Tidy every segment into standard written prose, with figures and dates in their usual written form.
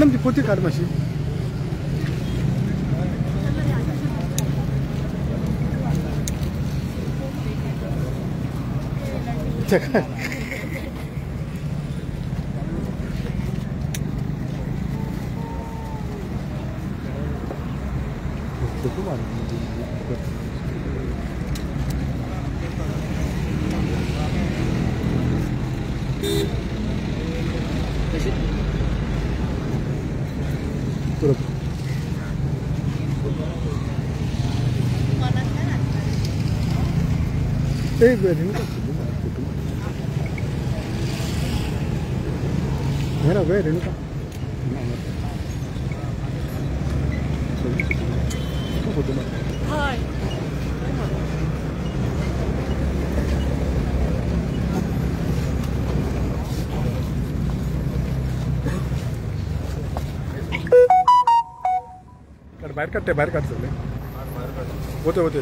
Madam ती पोती काढ माशी रेणुका बाहेर काढते बाहेर काढ सगळे होते होते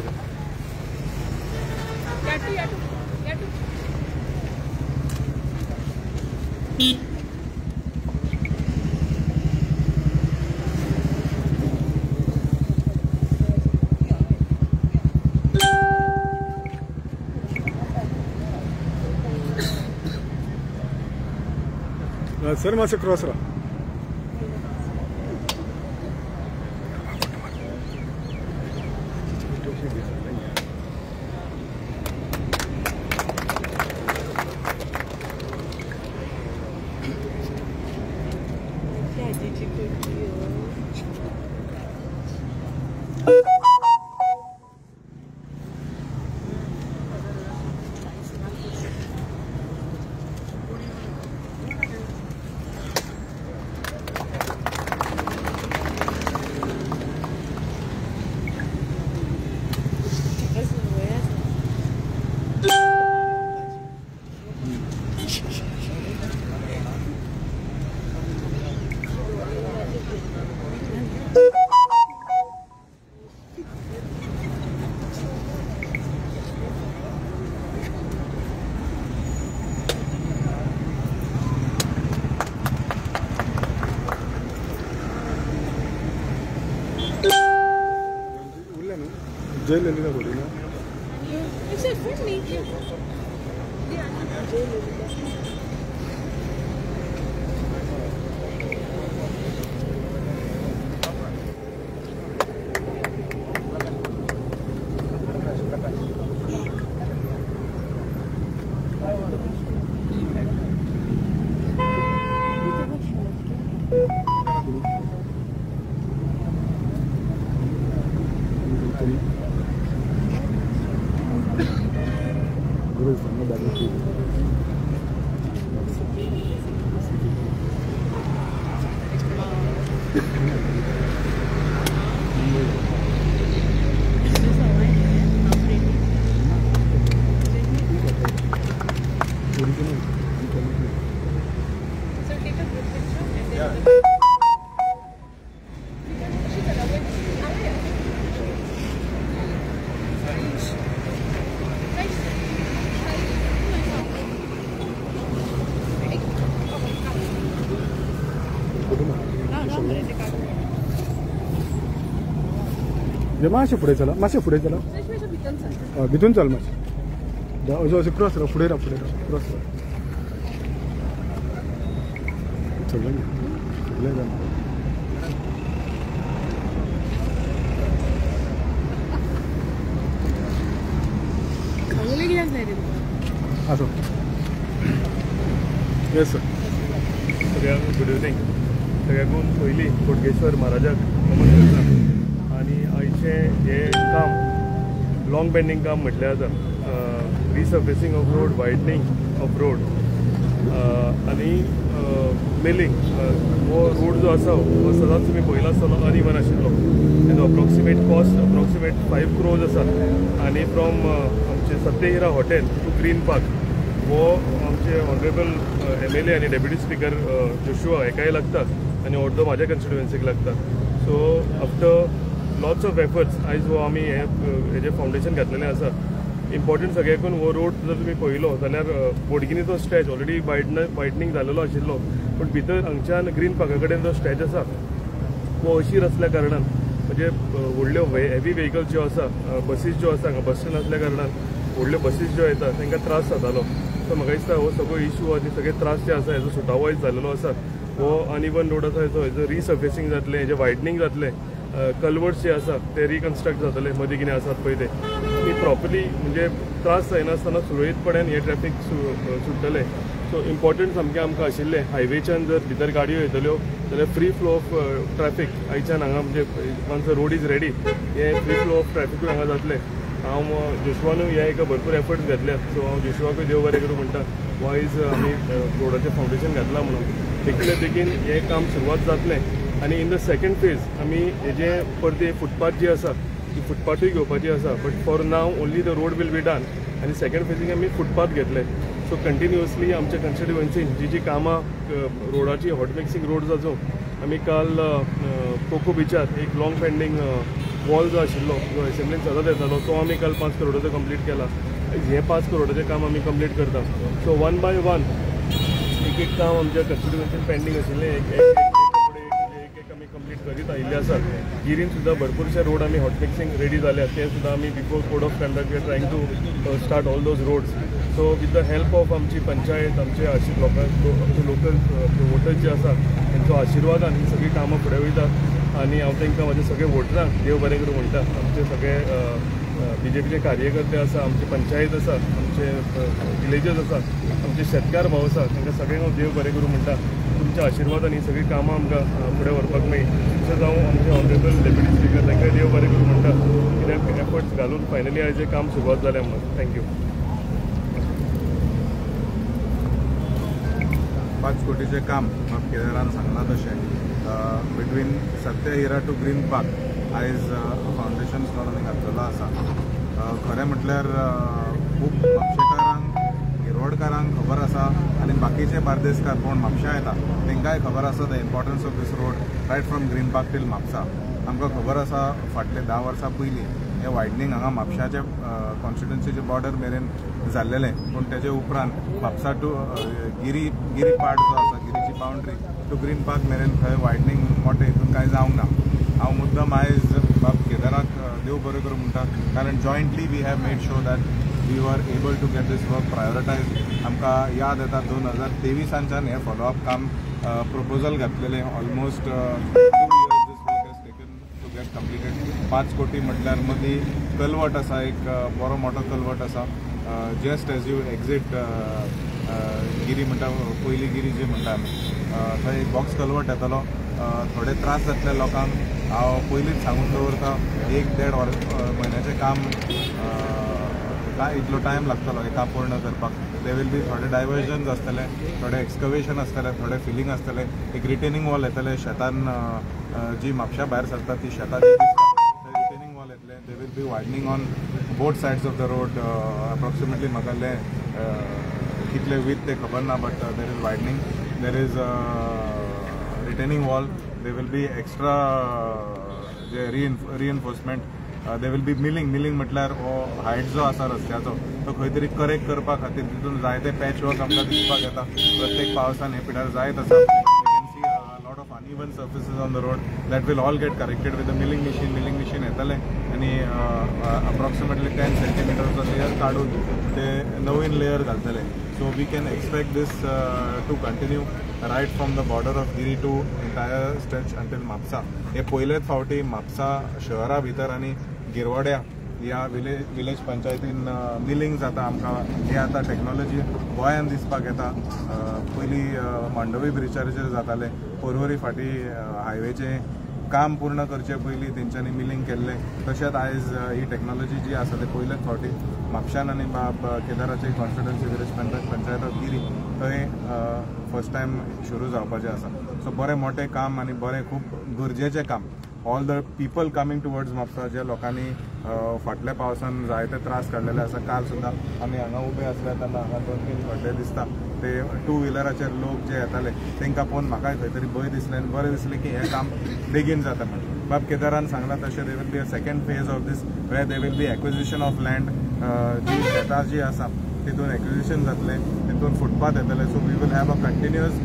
सर मासे क्रॉस राहा जेल लेने का बोली ना मासे पुढे चला मासे पुढे चला भितून चाल मासे असे क्रॉस राहा पुढे राहा क्रॉस राहा असो येस सर सगळ्यांक गुड इवनिंग सगळ्यांकून पयलीं बोडगेश्वर महाराजाक नमन करता आनी आयचें हें काम लॉंग पेंडींग काम म्हटलें जाता resurfacing of road widening of road आनी मिलिंग हो रोड जो आसा हो सदांच तुमी पळयला आसतलो अनइवन आशिल्लो तेजो अप्रॉक्सिमेट कॉस्ट अप्रॉक्सिमेट 5 crores आसा आनी फ्रॉम आमचे Satyahira hotel to green park हो आमचे ऑनरेबल MLA आनी डेप्युटी स्पीकर जोशुआ हेकाय लागता आनी अर्दो म्हाज्या कन्स्टिट्युएन्सीक लागता so after lots of efforts आयज हो आमी हेजें फावंडेशन घातलेलें आसा इम्पॉर्टंट सगळ्याकून हो रोड जर तुमी पळयलो जाल्यार बोडगिनीचो स्ट्रेच ऑलरेडी वायडनींग जाल्लो आशिल्लो, पूण भितर हांगच्यान ग्रीन पार्का कडेन जो स्ट्रेच आसा वो अशीर असल्या कारणान म्हणजे व्हडल्यो हेवी व्हेकल्स ज्यो आसा, बसीस ज्यो आसा हांगा बस स्टँड असल्या कारणान व्हडल्यो बसीस ज्यो येता तांकां त्रास जातालो. सो म्हाका दिसता हो सगळो इशू आनी सगळे त्रास जे आसा हेजो सुटावो जाल्लो आसा. हो अनइवन रोड आसा हेजो रिसर्फेसिंग जातलें, हेजें वायडनींग जातलें, कल्वर्ट्स जे आसा ते रिकन्स्ट्रक्ट जातले, मदीं कितें आसात पळय ते ती प्रॉपरली म्हणजे त्रास जायनासतना सुरळीतपणान हे ट्रॅफिक सुट्टले. सो इम्पॉर्टंट सामकें आमकां आशिल्लें हायवेच्यान जर भितर गाडयो येतल्यो जाल्यार फ्री फ्लो ऑफ ट्रॅफिक आयच्यान हांगा म्हणजे once the road is ready हे फ्री फ्लो ऑफ ट्रॅफिकूय हांगा जातलें. हांव जोशवानूय ह्या एका भरपूर एफर्ट्स घेतल्यात. सो हांव जोशवाकूय देव बरें करूं म्हणटा. वायज आमी रोडाचें फावंडेशन घातलां म्हणून बेगीन बेगीन हे काम सुरवात जातलें. आनी इन द सेकंड फेज आमी हेजें परते फुटपाथ जी आसा ती फुटपाथूय घेवपाची आसा, but for now only the road will be done आनी सेकंड फेजीक आमी फुटपाथ घेतले. सो कंटिन्युअसली आमच्या कन्स्टिट्युएन्सीन जी कामां रोडाची हॉट मिक्सिंग रोड जाचो आमी काल कोको बिचार एक लॉंग पेंडींग वॉल जो आशिल्लो जो असेंब्लीन सतत येतालो तो आमी काल 5 करोडाचो कंप्लीट केला. हे 5 करोडाचें काम आमी कंप्लीट करता. सो वन बाय वन एक काम आमच्या कन्स्टिट्युएन्सीन पेंडींग आशिल्लें एक आमी कंप्लीट करीत आयिल्ले आसात. गिरीन सुद्दां भरपूरशे रोड आमी हॉट मिक्सिंग रेडी जाल्यात ते सुद्दां आमी before code of conduct we are trying to start all those roads. So with the help of आमची पंचायत आमचे आमचे लोकल वोटर्स जे आसा तांचो आशिर्वादान ही सगळीं कामां फुडें वयतात आनी हांव तांकां म्हाजे सगळे वोटरांक देव बरें करूं म्हणटा. आमचे सगळे बीजेपीचे कार्यकर्ते आसा, आमची पंचायत आसा, आमचे विलेजस आसा, आमचे शेतकार भाव आसा तांकां सगळ्यांक हांव देव बरें करूं म्हणटा. तुमच्या आशिर्वादान ही सगळीं कामां आमकां फुडें व्हरपाक मेळ्ळी. तशेंच हांव आमचे ऑनरेबल डेप्युटी स्पिकर तांकांय देव बरें करूं म्हणटा कित्याक एफर्ट्स घालून फायनली आयज हें काम सुरवात जालें म्हणून. थँक्यू. 5 कोटीचे काम केदारान सांगला तशें बिटवीन सत्य हिरा टू ग्रीन पार्क आयज फावंडेशन स्टोन आमी घातलेलो आसा. खरें म्हटल्यार खूब म्हापशेकारांक रोडकारांक खबर आसा आनी बाकीचे बार्देसकार कोण म्हापशा येता तांकांय खबर आसा the importance of this road right from Green Park till Mhapsa. आमकां खबर आसा फाटले 10 वर्सां पयलीं हे वायडनींग हांगा म्हापशाचे कॉन्स्टिट्युएन्सीचे बॉर्डर मेरेन जाल्लेलें, पूण तेजे उपरांत म्हापसा टू गिरी पार्ट जो आसा गिरीची बाउंड्री टू ग्रीन पार्क मेरेन खंय वायडनींग मोठें हितून कांय जावंक ना. हांव मुद्दम आयज बाब केदाराक देव बरें करूं म्हणटा कारण jointly we have made sure that we were able to get this work prioritised. आमकां याद येता 2023 हें फॉलोअप काम प्रपोजल घातलेलें almost 2 years this work has taken to get completed. 5 कोटी म्हटल्यार मदीं कलवट आसा, एक बरो मोठो कलवट आसा जस्ट एज यू एक्झीट गिरी म्हणटा पयली गिरी जी म्हणटा आमी थंय एक बॉक्स कलवट येतलो. थोडे त्रास जातले लोकांक. हांव पयलींच सांगून दवरता 1-1.5 म्हयन्याचें काम इतलो टायम लागतलो हेका पूर्ण करपाक. दे वील बी थोडे डायवर्जन्स आसतले, थोडे एक्सकवेशन आसतले, थोडे फिलिंग आसतले, एक रिटेनिंग वॉल येतले शेतान जी म्हापशा भायर सरता ती शेताची रिटेनिंग वॉल येतले. They will be widening on both sides of the road. Approximately म्हाका कितले वीथ ते खबर ना, but there is widening, there is retaining wall, they will be extra जे reinforcement, they will B milling म्हटल्यार हो height जो आसा रस्त्याचो तो खंय तरी करेक्ट करपा खातीर तितून जायते पॅच वर्क आमकां दिसपाक येता. प्रत्येक पावसान हे पिड्यार जायत आसा. Lot of uneven surfaces on the road that will all get corrected with the milling machine येतले आनी अप्रॉक्सिमेटली 10 सेंटीमीटरचो लेयर काडून ते नवीन लेयर घालतले. So we can expect this to continue right from the border of Giri to entire stretch until Mapusa. हे पयलेच फावटी म्हापसा शहरा भितर आनी गिरवाड्या ह्या विलेज पंचायतीन मिलिंग जाता. आमकां हे आतां टॅक्नॉलॉजी गोंयान दिसपाक येता. पयलीं मांडवी ब्रिजाचेर जाताले, पर्वरी फाटी हायवेचें काम पूर्ण करचे पयलीं तेंच्यांनी मिलिंग केल्लें. तशेंच आयज ही टॅक्नॉलॉजी जी आसा ते पयलेच फावटी म्हापशान आनी केदाराचे कॉन्स्टिट्युएन्सी विलेज पंचायत ऑफ गिरी थंय फर्स्ट टायम सुरू जावपाचें आसा. सो बरें मोठें काम आनी बरें खूब गरजेचें काम. All the people coming towards Mapusa जे लोकांनी फाटल्या पावसान जायते त्रास काडलेले आसा. काल सुद्दां आमी हांगा उबे आसले तेन्ना हांगा 2-3 फावटे दिसता ते 2 व्हिलराचेर लोक जे येताले तांकां पळोवन म्हाकाय खंय तरी भंय दिसलें आनी बरें दिसलें की हें काम बेगीन जाता म्हणून. बाब केदारान सांगलां तशें they will be a second phase of this where they will be acquisition of land जी शेतां जी आसा तितून एक्विजिशन जातले, तितून फुटपाथ येतले. So we will have a continuous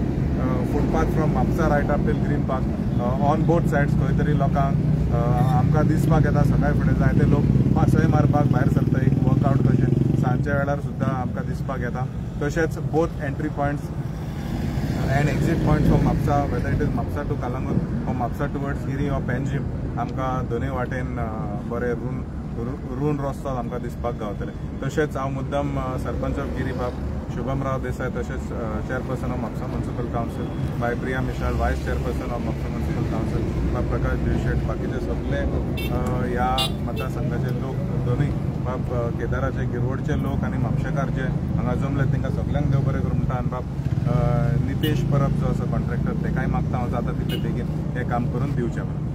footpath from Mapusa right up till Green Park on both sides. खंय तरी लोकांक आमकां दिसपाक येता सकाळी फुडें जायते लोक पासय मारपाक भायर सरता, एक वर्कआउट कशें सांजच्या वेळार सुद्दां आमकां दिसपाक येता. तशेंच both entry points and exit point from Mhapsa, whether it is Mhapsa to Calangute or Mhapsa towards गिरी और पेंजीम आमकां दोनूय वाटेन बरे रूण रस्तो आमकां दिसपाक गावतले. तशेंच हांव मुद्दम सरपंच ऑफ गिरीबाब शुभमराव देसाय, तशेंच chairperson of Mapusa municipal council बाय Priya Mishal, vice chairperson of Mapusa municipal council बाय प्रकाश दिवशेट, बाकीचे सगळे ह्या मतदारसंघाचे लोक दोनूय बाब केदाराचे गिरवडचे लोक आनी म्हापशेकार जे हांगा जमले तांकां सगळ्यांक देव बरें करूं म्हणटा. आनी बाब नितेश परब जो आसा कॉन्ट्रॅक्टर, ताकाय मागता हांव जाता तितले बेगीन हें काम करून दिवचें म्हणून.